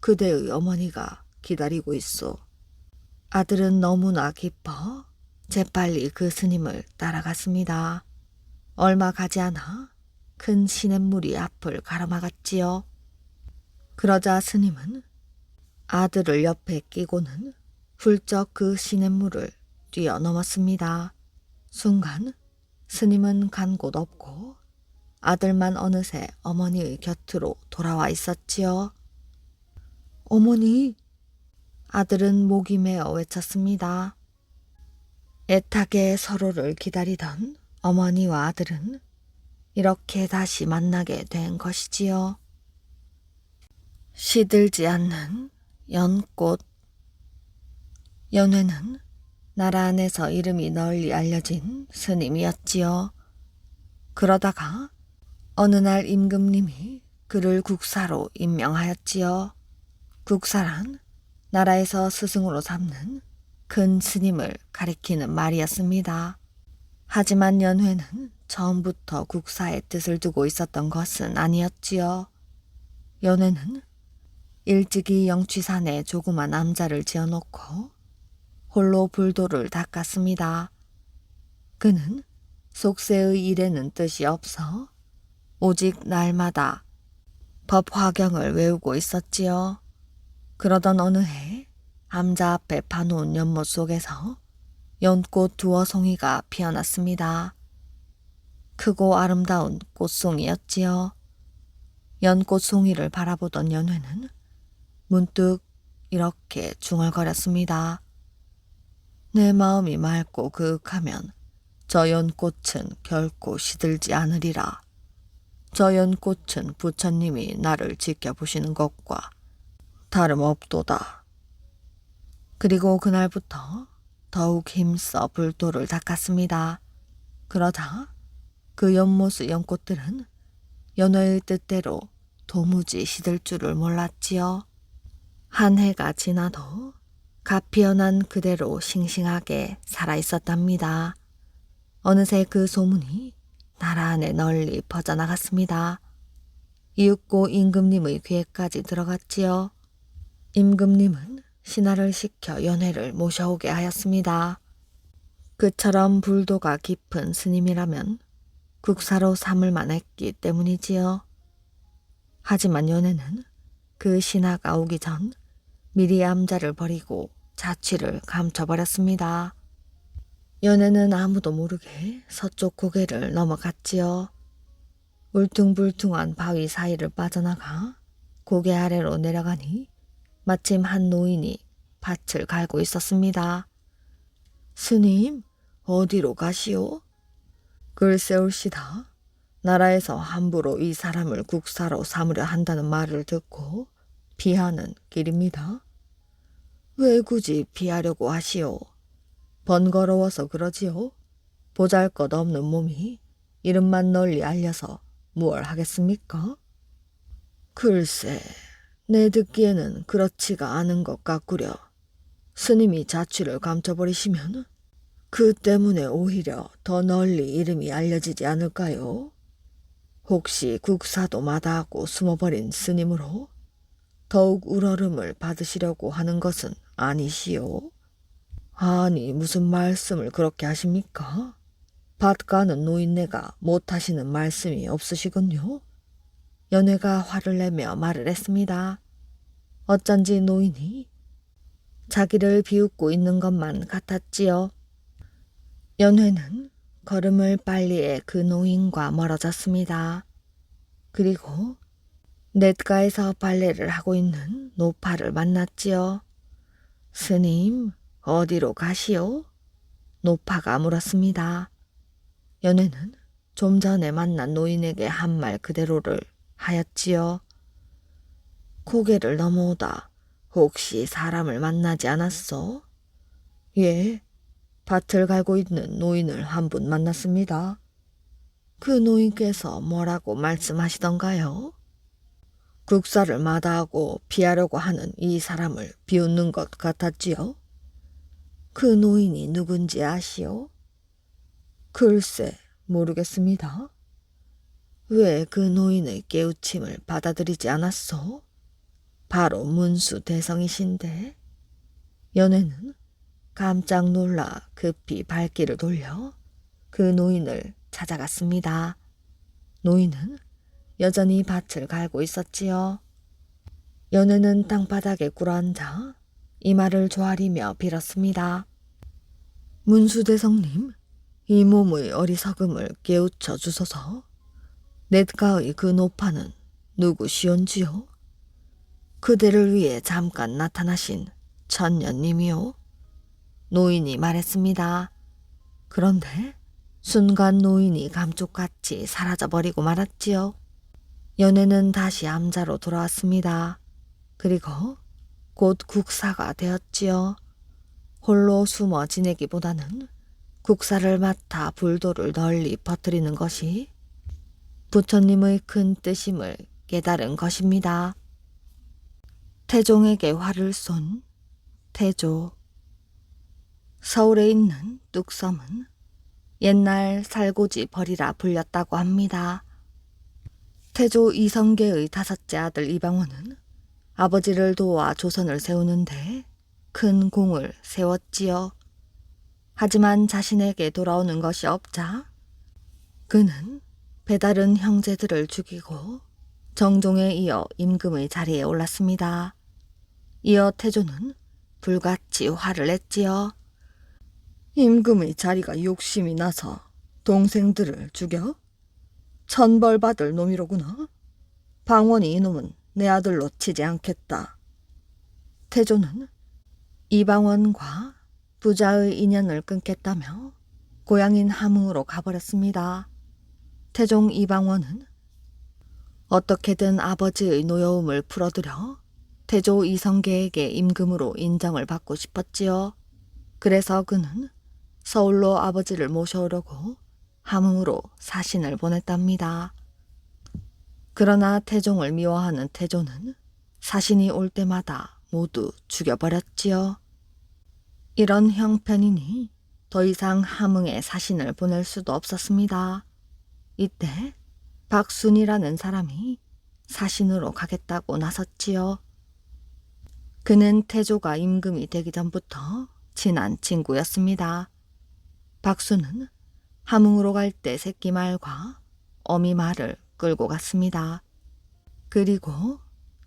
A: 그대의 어머니가 기다리고 있소. 아들은 너무나 기뻐 재빨리 그 스님을 따라갔습니다. 얼마 가지 않아 큰 시냇물이 앞을 가로막았지요. 그러자 스님은 아들을 옆에 끼고는 훌쩍 그 시냇물을 뛰어넘었습니다. 순간 스님은 간 곳 없고 아들만 어느새 어머니의 곁으로 돌아와 있었지요. 어머니! 아들은 목이 메어 외쳤습니다. 애타게 서로를 기다리던 어머니와 아들은 이렇게 다시 만나게 된 것이지요. 시들지 않는 연꽃. 연회는 나라 안에서 이름이 널리 알려진 스님이었지요. 그러다가 어느 날 임금님이 그를 국사로 임명하였지요. 국사란 나라에서 스승으로 삼는 큰 스님을 가리키는 말이었습니다. 하지만 연회는 처음부터 국사의 뜻을 두고 있었던 것은 아니었지요. 연회는 일찍이 영취산에 조그만 암자를 지어놓고 홀로 불도를 닦았습니다. 그는 속세의 일에는 뜻이 없어 오직 날마다 법화경을 외우고 있었지요. 그러던 어느 해 암자 앞에 파놓은 연못 속에서 연꽃 두어 송이가 피어났습니다. 크고 아름다운 꽃송이였지요. 연꽃 송이를 바라보던 연회는 문득 이렇게 중얼거렸습니다. 내 마음이 맑고 그윽하면 저 연꽃은 결코 시들지 않으리라. 저 연꽃은 부처님이 나를 지켜보시는 것과 다름없도다. 그리고 그날부터 더욱 힘써 불도를 닦았습니다. 그러자 그 연못의 연꽃들은 연회의 뜻대로 도무지 시들 줄을 몰랐지요. 한 해가 지나도 갓 피어난 그대로 싱싱하게 살아있었답니다. 어느새 그 소문이 나라 안에 널리 퍼져나갔습니다. 이윽고 임금님의 귀에까지 들어갔지요. 임금님은 신하를 시켜 연회를 모셔오게 하였습니다. 그처럼 불도가 깊은 스님이라면 국사로 삼을 만했기 때문이지요. 하지만 연회는 그 신하가 오기 전 미리 암자를 버리고 자취를 감춰버렸습니다. 연회는 아무도 모르게 서쪽 고개를 넘어갔지요. 울퉁불퉁한 바위 사이를 빠져나가 고개 아래로 내려가니 마침 한 노인이 밭을 갈고 있었습니다. 스님, 어디로 가시오? 글쎄올시다. 나라에서 함부로 이 사람을 국사로 삼으려 한다는 말을 듣고 피하는 길입니다. 왜 굳이 피하려고 하시오? 번거로워서 그러지요. 보잘것없는 몸이 이름만 널리 알려서 무얼 하겠습니까? 글쎄, 내 듣기에는 그렇지가 않은 것 같구려. 스님이 자취를 감춰버리시면 그 때문에 오히려 더 널리 이름이 알려지지 않을까요? 혹시 국사도 마다하고 숨어버린 스님으로 더욱 우러름을 받으시려고 하는 것은 아니시오? 아니, 무슨 말씀을 그렇게 하십니까? 밭 가는 노인네가 못하시는 말씀이 없으시군요. 연회가 화를 내며 말을 했습니다. 어쩐지 노인이 자기를 비웃고 있는 것만 같았지요. 연회는 걸음을 빨리 해 그 노인과 멀어졌습니다. 그리고 냇가에서 빨래를 하고 있는 노파를 만났지요. 스님, 어디로 가시오? 노파가 물었습니다. 연회는 좀 전에 만난 노인에게 한 말 그대로를 하였지요. 고개를 넘어오다 혹시 사람을 만나지 않았소? 예, 밭을 갈고 있는 노인을 한 분 만났습니다. 그 노인께서 뭐라고 말씀하시던가요? 국사를 마다하고 피하려고 하는 이 사람을 비웃는 것 같았지요. 그 노인이 누군지 아시오? 글쎄, 모르겠습니다. 왜 그 노인의 깨우침을 받아들이지 않았소? 바로 문수 대성이신데. 연회는 깜짝 놀라 급히 발길을 돌려 그 노인을 찾아갔습니다. 노인은 여전히 밭을 갈고 있었지요. 연회는 땅바닥에 꿇어앉아 이마를 조아리며 빌었습니다. 문수대성님, 이 몸의 어리석음을 깨우쳐 주소서. 냇가의 그 노파는 누구시온지요? 그대를 위해 잠깐 나타나신 천년님이요. 노인이 말했습니다. 그런데 순간 노인이 감쪽같이 사라져버리고 말았지요. 연회는 다시 암자로 돌아왔습니다. 그리고 곧 국사가 되었지요. 홀로 숨어 지내기보다는 국사를 맡아 불도를 널리 퍼뜨리는 것이 부처님의 큰 뜻임을 깨달은 것입니다. 태종에게 화를 쏜 태조. 서울에 있는 뚝섬은 옛날 살고지 벌이라 불렸다고 합니다. 태조 이성계의 5째 아들 이방원은 아버지를 도와 조선을 세우는데 큰 공을 세웠지요. 하지만 자신에게 돌아오는 것이 없자 그는 배다른 형제들을 죽이고 정종에 이어 임금의 자리에 올랐습니다. 이어 태조는 불같이 화를 냈지요. 임금의 자리가 욕심이 나서 동생들을 죽여? 천벌받을 놈이로구나. 방원이 이놈은 내 아들로 치지 않겠다. 태조는 이방원과 부자의 인연을 끊겠다며 고향인 함흥으로 가버렸습니다. 태종 이방원은 어떻게든 아버지의 노여움을 풀어두려 태조 이성계에게 임금으로 인정을 받고 싶었지요. 그래서 그는 서울로 아버지를 모셔오려고 함흥으로 사신을 보냈답니다. 그러나 태종을 미워하는 태조는 사신이 올 때마다 모두 죽여버렸지요. 이런 형편이니 더 이상 함흥에 사신을 보낼 수도 없었습니다. 이때 박순이라는 사람이 사신으로 가겠다고 나섰지요. 그는 태조가 임금이 되기 전부터 친한 친구였습니다. 박순은 함흥으로 갈 때 새끼말과 어미말을 끌고 갔습니다. 그리고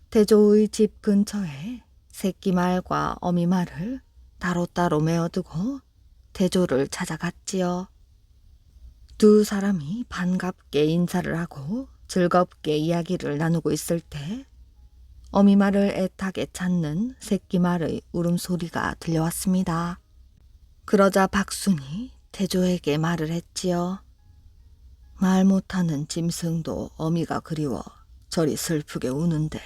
A: 태조의 집 근처에 새끼말과 어미말을 따로따로 메어두고 태조를 찾아갔지요. 두 사람이 반갑게 인사를 하고 즐겁게 이야기를 나누고 있을 때 어미말을 애타게 찾는 새끼말의 울음소리가 들려왔습니다. 그러자 박순이 태조에게 말을 했지요. 말 못하는 짐승도 어미가 그리워 저리 슬프게 우는데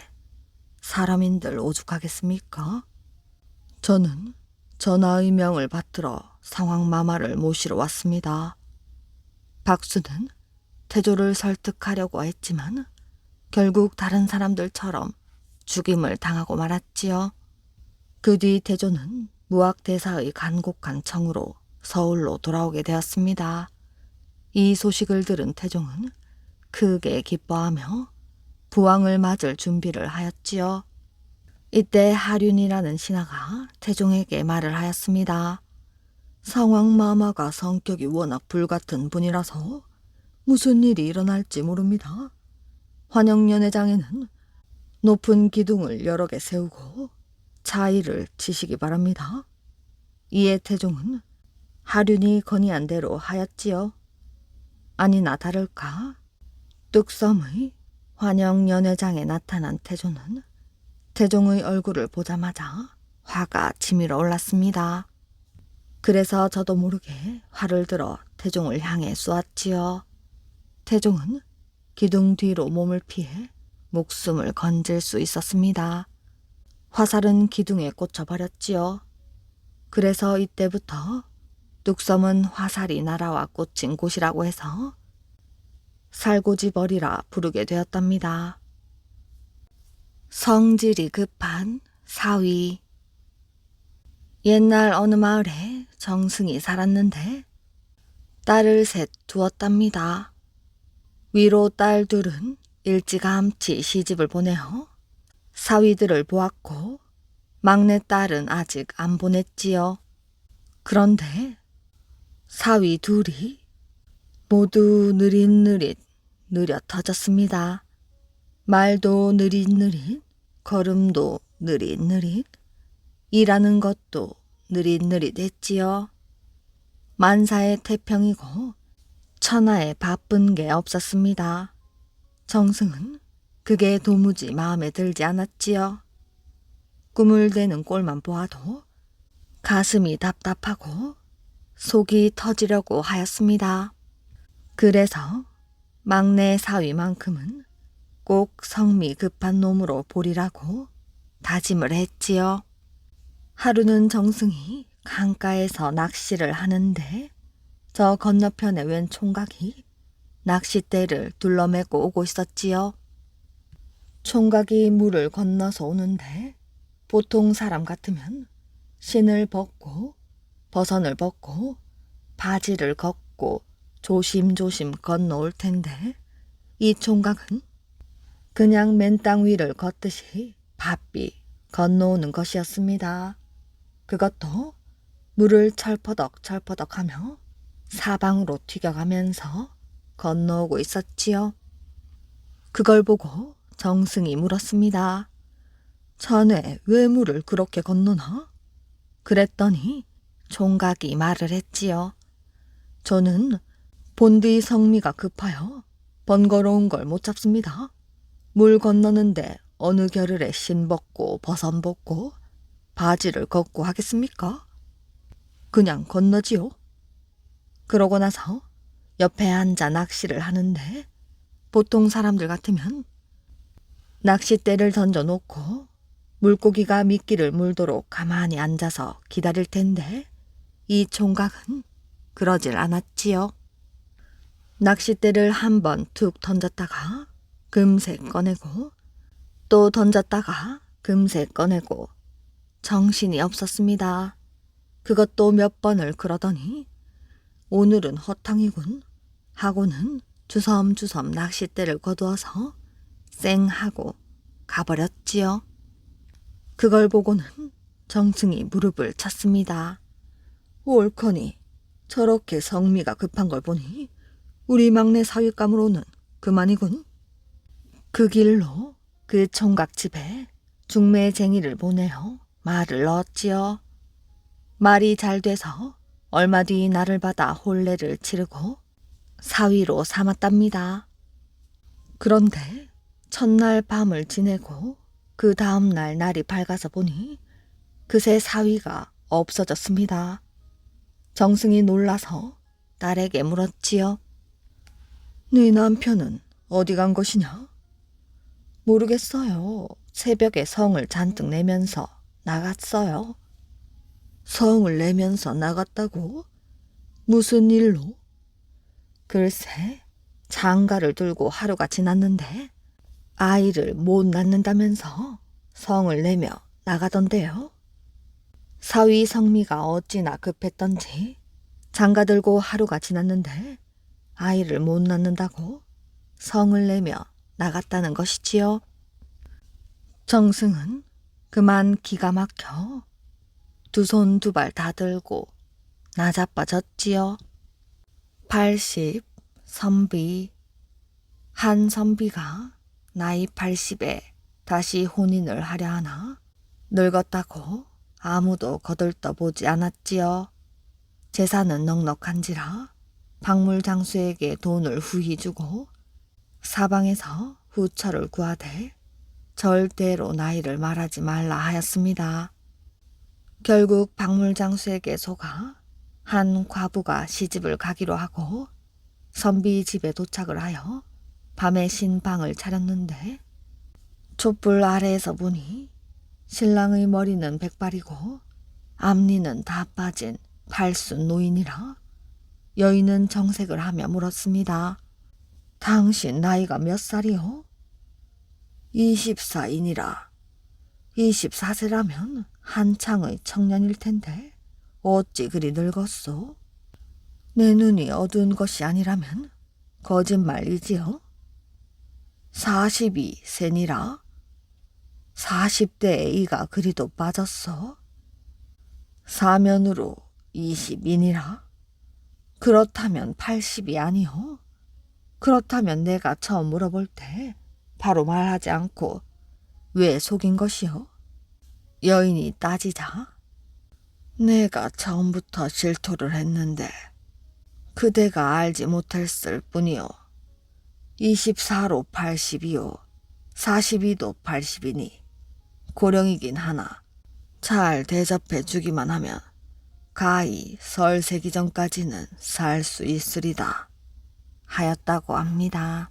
A: 사람인들 오죽하겠습니까? 저는 전하의 명을 받들어 상황마마를 모시러 왔습니다. 박수는 태조를 설득하려고 했지만 결국 다른 사람들처럼 죽임을 당하고 말았지요. 그 뒤 태조는 무학대사의 간곡한 청으로 서울로 돌아오게 되었습니다. 이 소식을 들은 태종은 크게 기뻐하며 부왕을 맞을 준비를 하였지요. 이때 하륜이라는 신하가 태종에게 말을 하였습니다. 상황마마가 성격이 워낙 불같은 분이라서 무슨 일이 일어날지 모릅니다. 환영연회장에는 높은 기둥을 여러 개 세우고 차의를 치시기 바랍니다. 이에 태종은 하륜이 건의한 대로 하였지요. 아니나 다를까 뚝섬의 환영연회장에 나타난 태조는 태종의 얼굴을 보자마자 화가 치밀어 올랐습니다. 그래서 저도 모르게 활을 들어 태종을 향해 쏘았지요. 태종은 기둥 뒤로 몸을 피해 목숨을 건질 수 있었습니다. 화살은 기둥에 꽂혀버렸지요. 그래서 이때부터 뚝섬은 화살이 날아와 꽂힌 곳이라고 해서 살고지벌이라 부르게 되었답니다. 성질이 급한 사위. 옛날 어느 마을에 정승이 살았는데 딸을 셋 두었답니다. 위로 딸 둘은 일찌감치 시집을 보내어 사위들을 보았고 막내 딸은 아직 안 보냈지요. 그런데 사위 둘이 모두 느릿느릿 느려 터졌습니다. 말도 느릿느릿, 걸음도 느릿느릿, 일하는 것도 느릿느릿했지요. 만사의 태평이고 천하에 바쁜 게 없었습니다. 정승은 그게 도무지 마음에 들지 않았지요. 꿈을 대는 꼴만 보아도 가슴이 답답하고 속이 터지려고 하였습니다. 그래서 막내 사위만큼은 꼭 성미 급한 놈으로 보리라고 다짐을 했지요. 하루는 정승이 강가에서 낚시를 하는데 저 건너편에 웬 총각이 낚싯대를 둘러매고 오고 있었지요. 총각이 물을 건너서 오는데 보통 사람 같으면 신을 벗고 버선을 벗고 바지를 걷고 조심조심 건너올 텐데 이 총각은 그냥 맨 땅 위를 걷듯이 바삐 건너오는 것이었습니다. 그것도 물을 철퍼덕철퍼덕하며 사방으로 튀겨가면서 건너오고 있었지요. 그걸 보고 정승이 물었습니다. 자네 왜 물을 그렇게 건너나? 그랬더니 총각이 말을 했지요. 저는 본디 성미가 급하여 번거로운 걸 못 잡습니다. 물 건너는데 어느 겨를에 신 벗고 버선 벗고 바지를 걷고 하겠습니까? 그냥 건너지요. 그러고 나서 옆에 앉아 낚시를 하는데 보통 사람들 같으면 낚싯대를 던져놓고 물고기가 미끼를 물도록 가만히 앉아서 기다릴 텐데 이 총각은 그러질 않았지요. 낚싯대를 한 번 툭 던졌다가 금세 꺼내고 또 던졌다가 금세 꺼내고 정신이 없었습니다. 그것도 몇 번을 그러더니 오늘은 허탕이군 하고는 주섬주섬 낚싯대를 거두어서 쌩 하고 가버렸지요. 그걸 보고는 정승이 무릎을 쳤습니다. 옳거니 저렇게 성미가 급한 걸 보니 우리 막내 사윗감으로는 그만이군. 그 길로 그 총각 집에 중매쟁이를 보내어 말을 넣었지요. 말이 잘 돼서 얼마 뒤 날을 받아 혼례를 치르고 사위로 삼았답니다. 그런데 첫날 밤을 지내고 그 다음날 날이 밝아서 보니 그새 사위가 없어졌습니다. 정승이 놀라서 딸에게 물었지요. 네 남편은 어디 간 것이냐? 모르겠어요. 새벽에 성을 잔뜩 내면서 나갔어요. 성을 내면서 나갔다고? 무슨 일로? 글쎄, 장가를 들고 하루가 지났는데 아이를 못 낳는다면서 성을 내며 나가던데요. 사위 성미가 어찌나 급했던지 장가 들고 하루가 지났는데 아이를 못 낳는다고 성을 내며 나갔다는 것이지요. 정승은 그만 기가 막혀 두 손 두 발 다 들고 나자빠졌지요. 80 선비. 한 선비가 나이 80에 다시 혼인을 하려 하나 늙었다고 아무도 거들떠보지 않았지요. 재산은 넉넉한지라 박물장수에게 돈을 후히 주고 사방에서 후처를 구하되 절대로 나이를 말하지 말라 하였습니다. 결국 박물장수에게 속아 한 과부가 시집을 가기로 하고 선비 집에 도착을 하여 밤에 신방을 차렸는데 촛불 아래에서 보니 신랑의 머리는 백발이고 앞니는 다 빠진 팔순 노인이라 여인은 정색을 하며 물었습니다. 당신 나이가 몇 살이요? 24이니라. 24세라면 한창의 청년일 텐데 어찌 그리 늙었소? 내 눈이 어두운 것이 아니라면 거짓말이지요? 42세니라. 40대에 이가 그리도 빠졌어? 사면으로 20이니라. 그렇다면 80이 아니오. 그렇다면 내가 처음 물어볼 때 바로 말하지 않고 왜 속인 것이오? 여인이 따지자 내가 처음부터 질투를 했는데 그대가 알지 못했을 뿐이오. 24로 80이요. 42도 80이니 고령이긴 하나 잘 대접해 주기만 하면 가히 설 새기 전까지는 살 수 있으리다 하였다고 합니다.